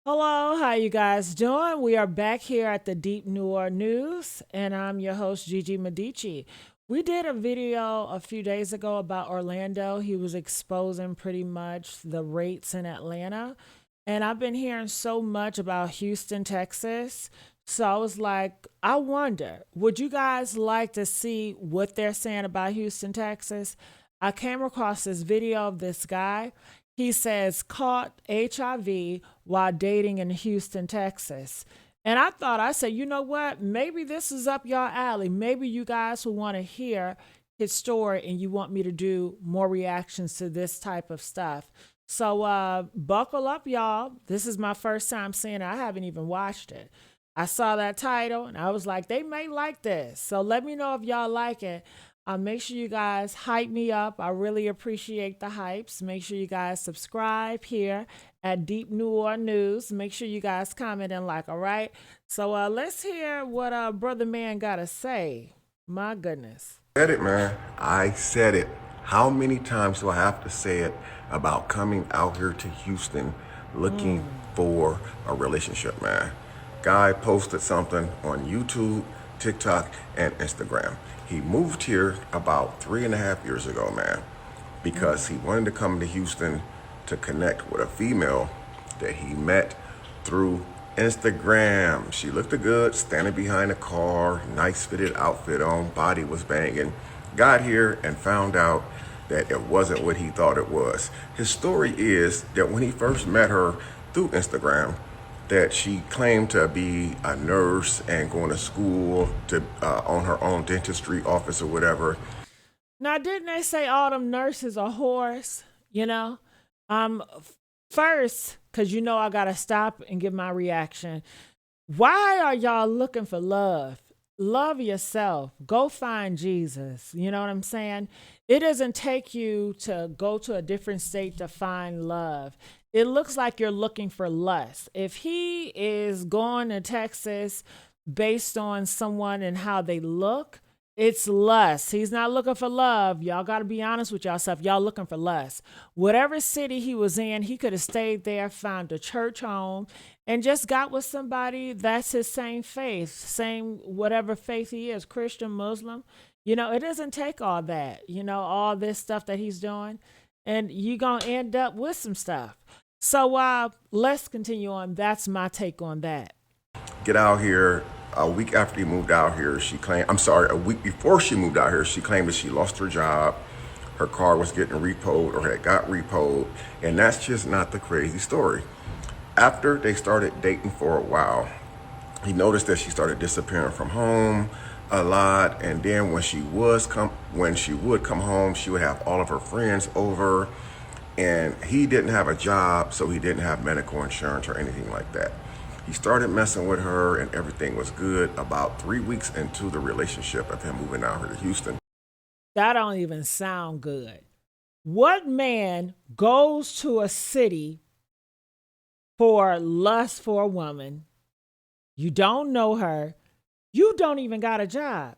Hello, how you guys doing? We are back here at the Deep Noir News, and I'm your host Gigi Medici. We did a video a few days ago about Orlando. He was exposing pretty much the rates in Atlanta, and I've been hearing so much about Houston, Texas. So I was like, I wonder, would you guys like to see what they're saying about Houston, Texas? I came across this video of this guy. He says caught HIV while dating in Houston, Texas. And I said, you know what? Maybe this is up your alley. Maybe you guys will want to hear his story and you want me to do more reactions to this type of stuff. So buckle up, y'all. This is my first time seeing it. I haven't even watched it. I saw that title and I was like, they may like this. So let me know if y'all like it. Make sure you guys hype me up. I really appreciate the hypes. Make sure you guys subscribe here at Deep Noir News. Make sure you guys comment and like, all right? So let's hear what Brother Man got to say. My goodness. Said it, man. I said it. How many times do I have to say it about coming out here to Houston looking for a relationship, man? Guy posted something on YouTube, TikTok, and Instagram. He moved here about 3.5 years ago, man, because he wanted to come to Houston to connect with a female that he met through Instagram. She looked good, standing behind a car, nice fitted outfit on, body was banging. Got here and found out that it wasn't what he thought it was. His story is that when he first met her through Instagram, that she claimed to be a nurse and going to school to on her own dentistry office or whatever. Now, didn't they say all them nurses are whores? You know? First, because you know I got to stop and give my reaction. Why are y'all looking for love? Love yourself. Go find Jesus. You know what I'm saying? It doesn't take you to go to a different state to find love. It looks like you're looking for lust. If he is going to Texas based on someone and how they look, it's lust. He's not looking for love. Y'all got to be honest with yourself. Y'all looking for lust. Whatever city he was in, he could have stayed there, found a church home, and just got with somebody that's his same faith, same whatever faith he is, Christian, Muslim. You know, it doesn't take all that, all this stuff that he's doing. And you're going to end up with some stuff. So let's continue on. That's my take on that. Get out here. A week after he moved out here, a week before she moved out here, she claimed that she lost her job. Her car was getting repoed or had got repoed. And that's just not the crazy story. After they started dating for a while, he noticed that she started disappearing from home a lot. And then when she would come home, she would have all of her friends over. And he didn't have a job, so he didn't have medical insurance or anything like that. He started messing with her and everything was good about 3 weeks into the relationship of him moving out here to Houston. That don't even sound good. What man goes to a city for lust for a woman? You don't know her. You don't even got a job.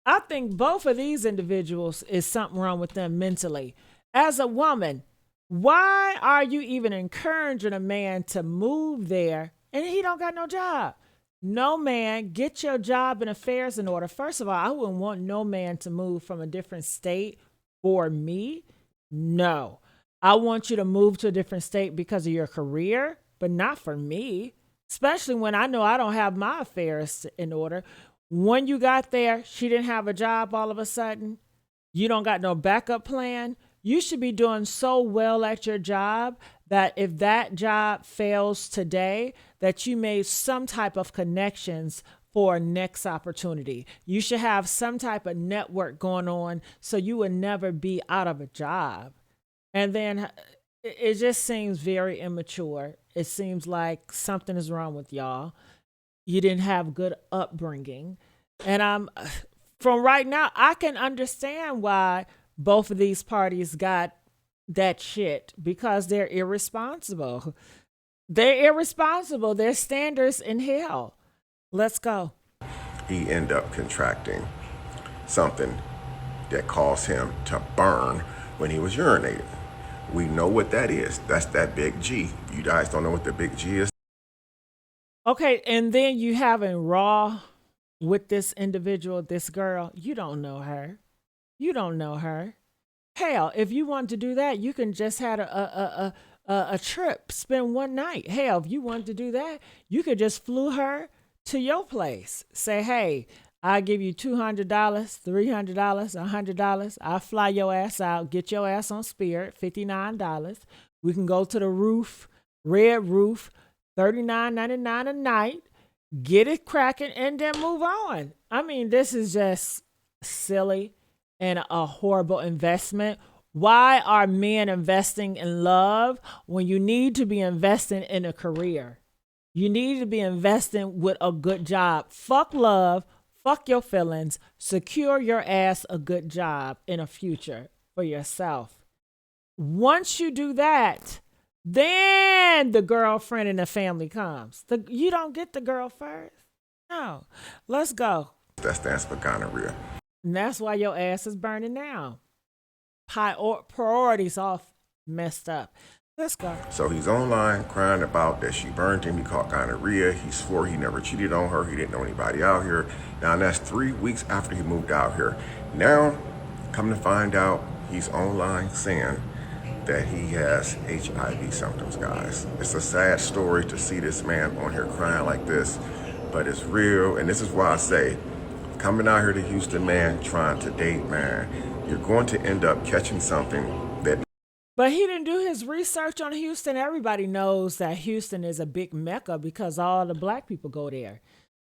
I think both of these individuals is something wrong with them mentally. As a woman, why are you even encouraging a man to move there and he don't got no job? No, man, get your job and affairs in order. First of all, I wouldn't want no man to move from a different state for me. No. I want you to move to a different state because of your career, but not for me, especially when I know I don't have my affairs in order. When you got there, she didn't have a job all of a sudden. You don't got no backup plan. You should be doing so well at your job that if that job fails today, that you made some type of connections for a next opportunity. You should have some type of network going on so you would never be out of a job. And then it just seems very immature. It seems like something is wrong with y'all. You didn't have good upbringing. And from right now, I can understand why both of these parties got that shit because they're irresponsible. They're irresponsible. Their standards in hell. Let's go. He ended up contracting something that caused him to burn when he was urinating. We know what that is. That's that big G. You guys don't know what the big G is? Okay, and then you having raw with this individual, this girl. You don't know her. You don't know her. Hell, if you want to do that, you can just had a trip, spend one night. Hell, if you want to do that, you could just flew her to your place. Say, hey, I'll give you $200, $300, $100. I'll fly your ass out, get your ass on Spirit, $59. We can go to the roof, red roof, $39.99 a night. Get it cracking and then move on. I mean, this is just silly and a horrible investment. Why are men investing in love when you need to be investing in a career? You need to be investing with a good job. Fuck love, fuck your feelings, secure your ass a good job in a future for yourself. Once you do that, then the girlfriend and the family comes. You don't get the girl first. No. Let's go. That stands for gonorrhea. And that's why your ass is burning down. Priorities off messed up. Let's go. So he's online crying about that she burned him. He caught gonorrhea. He swore he never cheated on her. He didn't know anybody out here. Now that's 3 weeks after he moved out here. Now, come to find out, he's online saying that he has HIV symptoms, guys. It's a sad story to see this man on here crying like this, but it's real. And this is why I say, coming out here to Houston, man, trying to date, man, you're going to end up catching something that. But he didn't do his research on Houston. Everybody knows that Houston is a big mecca because all the black people go there.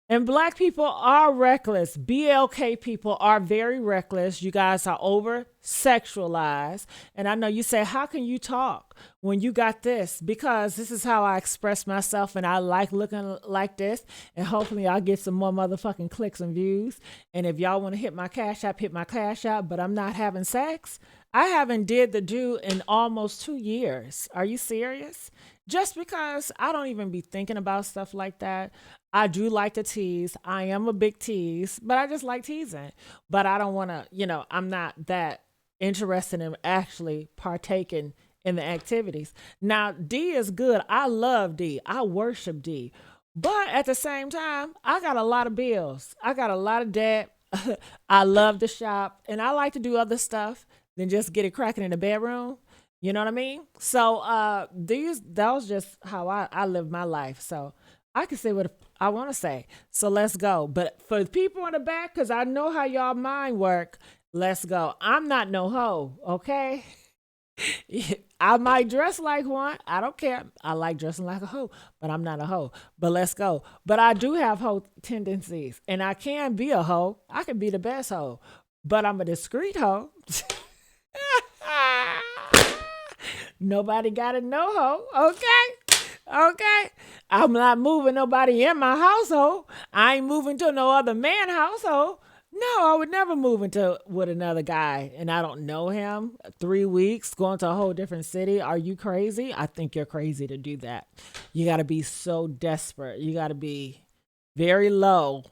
And black people are reckless. BLK people are very reckless. You guys are over sexualized. And I know you say, how can you talk when you got this? Because this is how I express myself and I like looking like this. And hopefully I'll get some more motherfucking clicks and views. And if y'all want to hit my cash app, hit my cash app, but I'm not having sex. I haven't did the do in almost 2 years. Are you serious? Just because I don't even be thinking about stuff like that. I do like to tease. I am a big tease, but I just like teasing. But I don't want to, I'm not that interested in actually partaking in the activities. Now, D is good. I love D. I worship D. But at the same time, I got a lot of bills. I got a lot of debt. I love to shop and I like to do other stuff than just get it cracking in the bedroom. You know what I mean? So that was just how I live my life. So I can say what I want to say. So let's go. But for the people in the back, because I know how y'all mind work, let's go. I'm not no hoe, okay? I might dress like one. I don't care. I like dressing like a hoe, but I'm not a hoe. But let's go. But I do have hoe tendencies, and I can be a hoe. I can be the best hoe, but I'm a discreet hoe. Nobody got to know hoe, okay? Okay. I'm not moving nobody in my household. I ain't moving to no other man household. No, I would never move into with another guy and I don't know him. 3 weeks going to a whole different city. Are you crazy? I think you're crazy to do that. You got to be so desperate. You got to be very low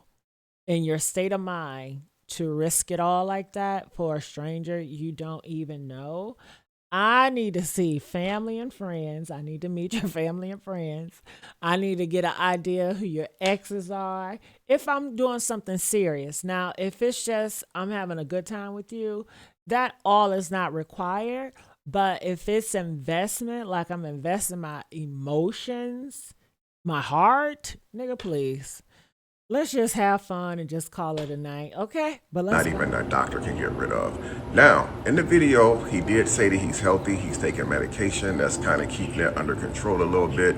in your state of mind to risk it all like that for a stranger you don't even know. I need to see family and friends. I need to meet your family and friends. I need to get an idea who your exes are. If I'm doing something serious. Now, if it's just I'm having a good time with you, that all is not required. But if it's investment, like I'm investing my emotions, my heart, nigga, please. Let's just have fun and just call it a night, okay? But let's Not even a doctor can get rid of. Now, in the video, he did say that he's healthy. He's taking medication. That's kind of keeping it under control a little bit.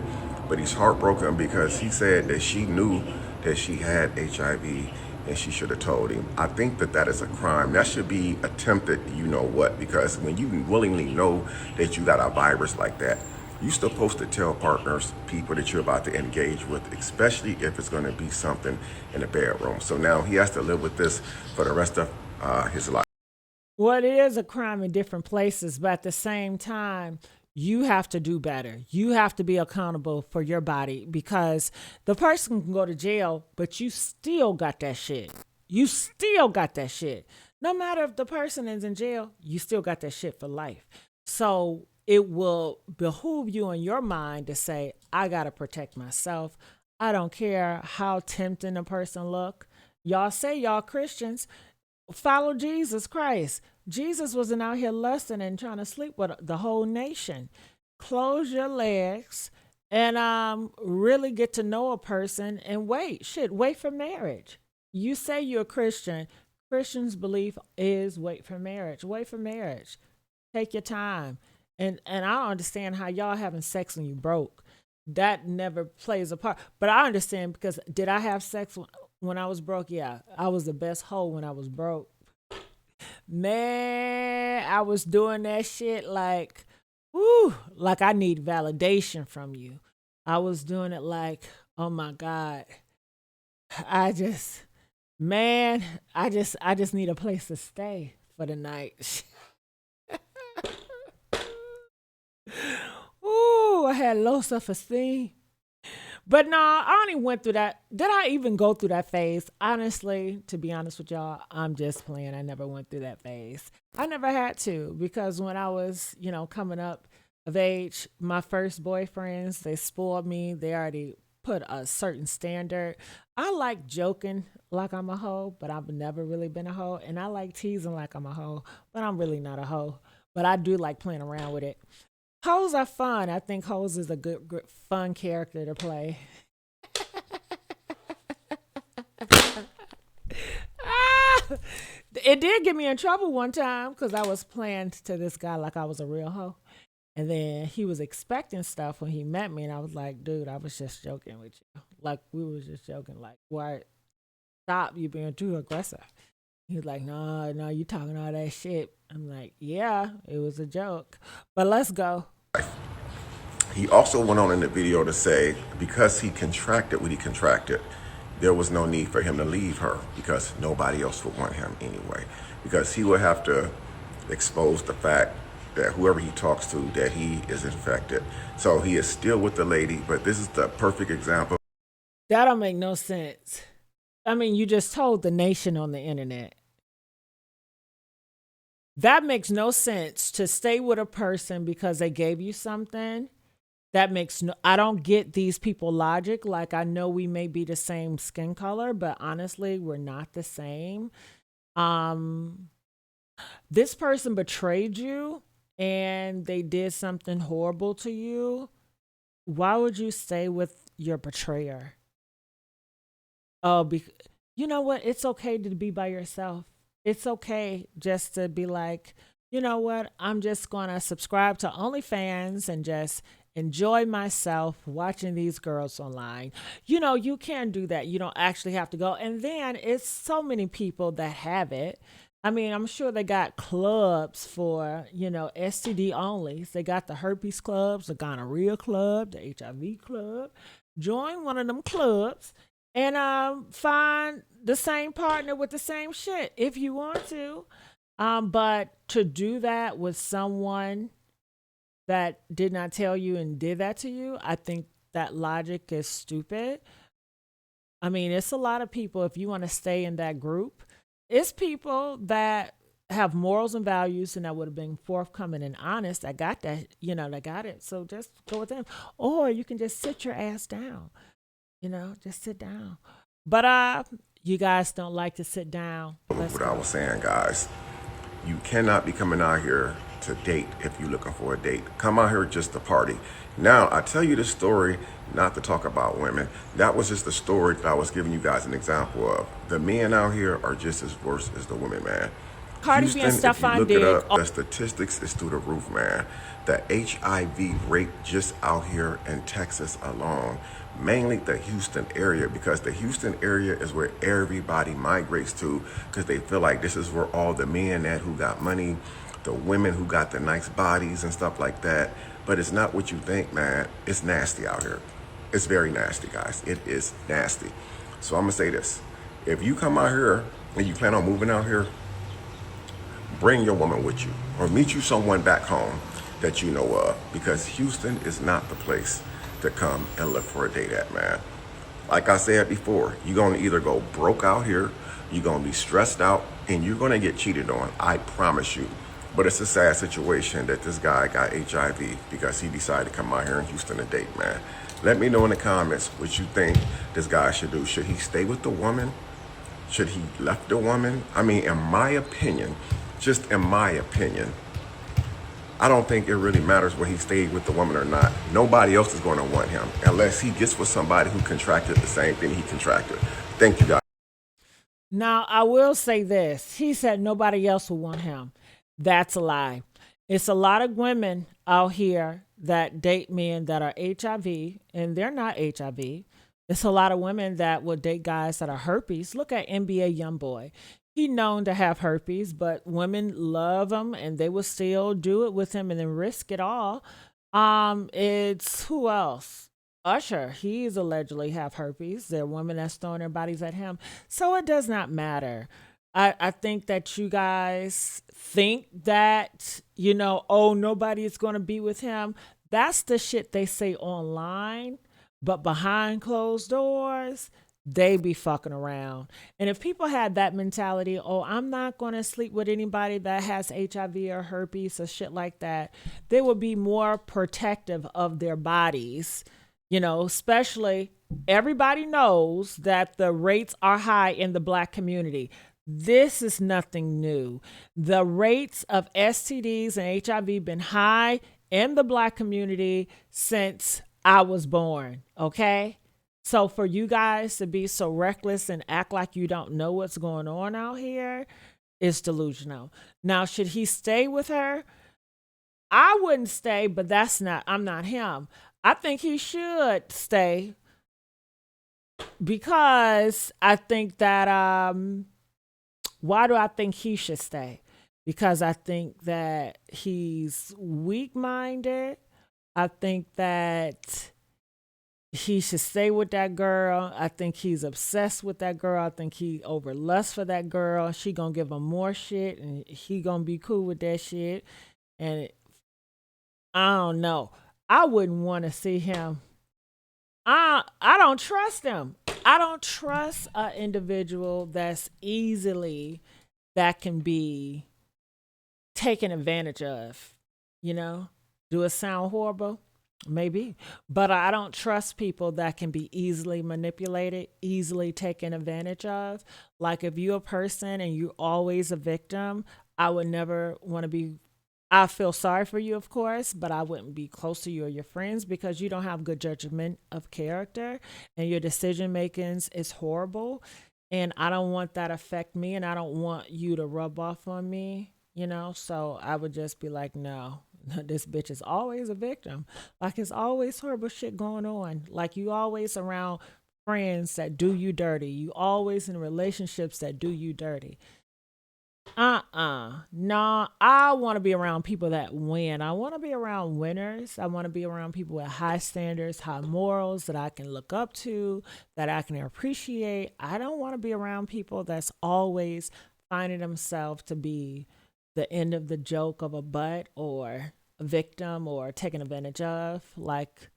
But he's heartbroken because he said that she knew that she had HIV and she should have told him. I think that that is a crime. That should be attempted, you know what, because when you willingly know that you got a virus like that, you're supposed to tell partners, people that you're about to engage with, especially if it's going to be something in the bedroom. So now he has to live with this for the rest of his life. Well, it is a crime in different places, but at the same time, you have to do better. You have to be accountable for your body because the person can go to jail, but you still got that shit. You still got that shit. No matter if the person is in jail, you still got that shit for life. So it will behoove you in your mind to say, I got to protect myself. I don't care how tempting a person look. Y'all say y'all Christians, follow Jesus Christ. Jesus wasn't out here lusting and trying to sleep with the whole nation. Close your legs and really get to know a person and wait. Shit, wait for marriage. You say you're a Christian. Christians' belief is wait for marriage. Wait for marriage. Take your time. And I don't understand how y'all having sex when you broke. That never plays a part. But I understand because did I have sex when I was broke? Yeah, I was the best hoe when I was broke. Man, I was doing that shit like, whoo, like I need validation from you. I was doing it like, oh my God, I just, man, I just need a place to stay for the night. Ooh, I had low self-esteem. But no, I only went through that. Did I even go through that phase? Honestly, to be honest with y'all, I'm just playing. I never went through that phase. I never had to because when I was, coming up of age, my first boyfriends, they spoiled me. They already put a certain standard. I like joking like I'm a hoe, but I've never really been a hoe. And I like teasing like I'm a hoe, but I'm really not a hoe. But I do like playing around with it. Hoes are fun. I think hoes is a good fun character to play. Ah! It did get me in trouble one time because I was playing to this guy like I was a real hoe. And then he was expecting stuff when he met me. And I was like, dude, I was just joking with you. Like, we was just joking. Like, why? Stop. You being too aggressive. He was like, no, no, you talking all that shit. I'm like, yeah, it was a joke. But let's go. He also went on in the video to say because he contracted what he contracted, there was no need for him to leave her because nobody else would want him anyway. Because he would have to expose the fact that whoever he talks to, that he is infected. So he is still with the lady, but this is the perfect example. That don't make no sense. I mean, you just told the nation on the internet. That makes no sense to stay with a person because they gave you something. That makes no, I don't get these people logic. Like, I know we may be the same skin color, but honestly, we're not the same. Um, this person betrayed you and they did something horrible to you. Why would you stay with your betrayer? Oh, you know what? It's okay to be by yourself. It's okay just to be like, you know what? I'm just going to subscribe to OnlyFans and just enjoy myself watching these girls online. You can do that. You don't actually have to go. And then it's so many people that have it. I mean, I'm sure they got clubs for, STD onlys. They got the herpes clubs, the gonorrhea club, the HIV club. Join one of them clubs and find the same partner with the same shit if you want to. But to do that with someone that did not tell you and did that to you, I think that logic is stupid. I mean, it's a lot of people, if you want to stay in that group, it's people that have morals and values and that would have been forthcoming and honest. I got that, they got it. So just go with them. Or you can just sit your ass down, just sit down. But you guys don't like to sit down. What I was saying, guys, you cannot be coming out here to date if you're looking for a date. Come out here just to party. Now, I tell you this story not to talk about women. That was just the story that I was giving you guys an example of. The men out here are just as worse as the women, man. Cardi B and Houston, if you Stephon look it Diggs. up, the statistics is through the roof, man. The HIV rate just out here in Texas alone, mainly the Houston area, because the Houston area is where everybody migrates to because they feel like this is where all the men at who got money, the women who got the nice bodies and stuff like that. But it's not what you think, man. It's nasty out here. It's very nasty, guys. It is nasty. So I'm gonna say this. If you come out here and you plan on moving out here, bring your woman with you or meet you someone back home that you know of, because Houston is not the place to come and look for a date at, man. Like I said before, you're gonna either go broke out here, you're gonna be stressed out, and you're gonna get cheated on. I promise you. But it's a sad situation that this guy got HIV because he decided to come out here in Houston to date, man. Let me know in the comments what you think this guy should do. Should he stay with the woman? Should he left the woman? I mean, in my opinion, just in my opinion, I don't think it really matters whether he stayed with the woman or not. Nobody else is going to want him unless he gets with somebody who contracted the same thing he contracted. Thank you, guys. Now, I will say this. He said nobody else will want him. That's a lie. It's a lot of women out here that date men that are HIV, and they're not HIV. It's a lot of women that will date guys that are herpes. Look at NBA YoungBoy. He known to have herpes, but women love him, and they will still do it with him and then risk it all. It's who else? Usher, he's allegedly have herpes. There are women that's throwing their bodies at him. So it does not matter. I think that you guys think that, oh, nobody is going to be with him. That's the shit they say online. But behind closed doors, they be fucking around. And if people had that mentality, oh, I'm not going to sleep with anybody that has HIV or herpes or shit like that, they would be more protective of their bodies. Especially everybody knows that the rates are high in the Black community. This is nothing new. The rates of STDs and HIV been high in the Black community since I was born, okay? So for you guys to be so reckless and act like you don't know what's going on out here is delusional. Now, should he stay with her? I wouldn't stay, but I'm not him. I think he should stay because I think that, why do I think he should stay? Because I think that he's weak-minded. I think that he should stay with that girl. I think he's obsessed with that girl. I think he overlusts for that girl. She gonna give him more shit, and he gonna be cool with that shit. And I don't know. I wouldn't want to see him. I don't trust him. I don't trust an individual that can be taken advantage of. Do it sound horrible? Maybe. But I don't trust people that can be easily manipulated, easily taken advantage of. Like if you're a person and you're always a victim, I would never want to be. I feel sorry for you, of course, but I wouldn't be close to you or your friends because you don't have good judgment of character and your decision makings is horrible. And I don't want that affect me, and I don't want you to rub off on me, So I would just be like, no, this bitch is always a victim. Like it's always horrible shit going on. Like you always around friends that do you dirty. You always in relationships that do you dirty. No, I want to be around people that win. I want to be around winners. I want to be around people with high standards, high morals that I can look up to, that I can appreciate. I don't want to be around people that's always finding themselves to be the end of the joke of a butt or a victim or taken advantage of. Like,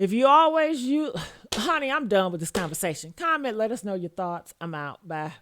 if you, honey, I'm done with this conversation. Comment, let us know your thoughts. I'm out. Bye.